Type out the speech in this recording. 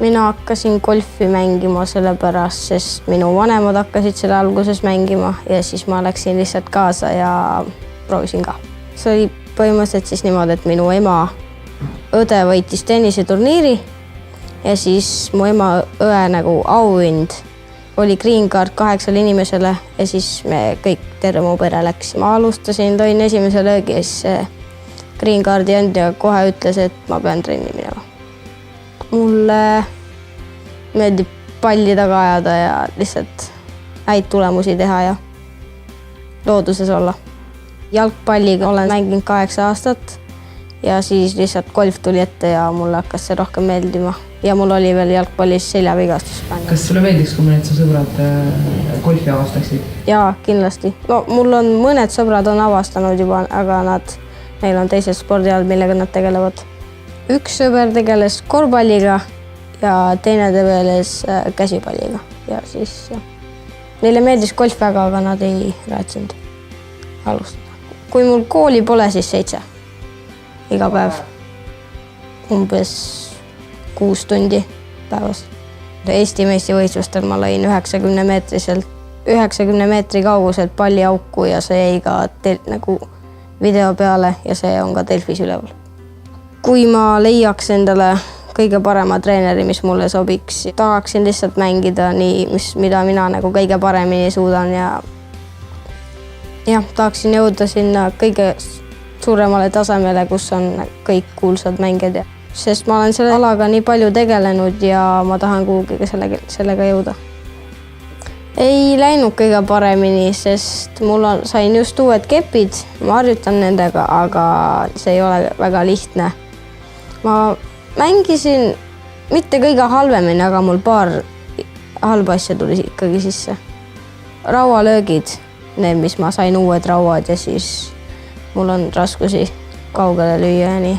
Mina hakkasin golfi mängima sellepärast, sest minu vanemad hakkasid selle alguses mängima ja siis ma läksin lihtsalt kaasa ja proovisin ka. See oli põhimõtteliselt siis niimoodi, et minu ema õde võitis tenniseturniiri ja siis mu ema õe nagu auhind oli green card 8 inimesele ja siis me kõik, terve mu pere läks. Ma alustasin, lõin esimese löögi ja siis green cardi andja kohe ütles, et ma pean trenni minema. Mulle meeldib palli taga ajada ja lihtsalt häid tulemusi teha ja looduses olla. Jalgpalliga olen mänginud 8 aastat ja siis lihtsalt golf tuli ette ja mulle hakkas see rohkem meeldima. Ja mul oli veel jalgpallis seljavigastus. Kas sulle meeldiks, kui mõned su sõbrad golfi avastaksid? Jaa, kindlasti. No, mul on mõned sõbrad on avastanud juba, aga neil on teised spordialad, millega nad tegelevad. Üks sõber tegeles korvpalliga ja teine tegeles käsipalliga. Ja siis neile meeldis golf väga, aga nad ei räätsinud alustada. Kui mul kooli pole, siis 7 iga päev. Umbes 6 tundi päevas. Eesti meistrivõistlustel ma lõin 90 meetri kauguselt palliauku ja see jäi ka nagu video peale ja see on ka Delfis üleval. Kui ma leiaks endale kõige parema treeneri, mis mulle sobiks, tahaksin lihtsalt mängida nii, mida mina nagu kõige paremini suudan ja tahaksin jõuda sinna kõige suuremale tasemele, kus on kõik kuulsad mängijad. Sest ma olen selle alaga nii palju tegelenud ja ma tahan kuhugi sellega jõuda. Ei läinud kõige paremini, sest sain just uued kepid, ma harjutan nendega, aga see ei ole väga lihtne. Ma mängisin mitte kõige halvemini, aga mul paar halba asja tuli ikkagi sisse. Raualöögid, need, mis ma sain uued rauad ja siis mul on raskusi kaugele lüüa ja nii.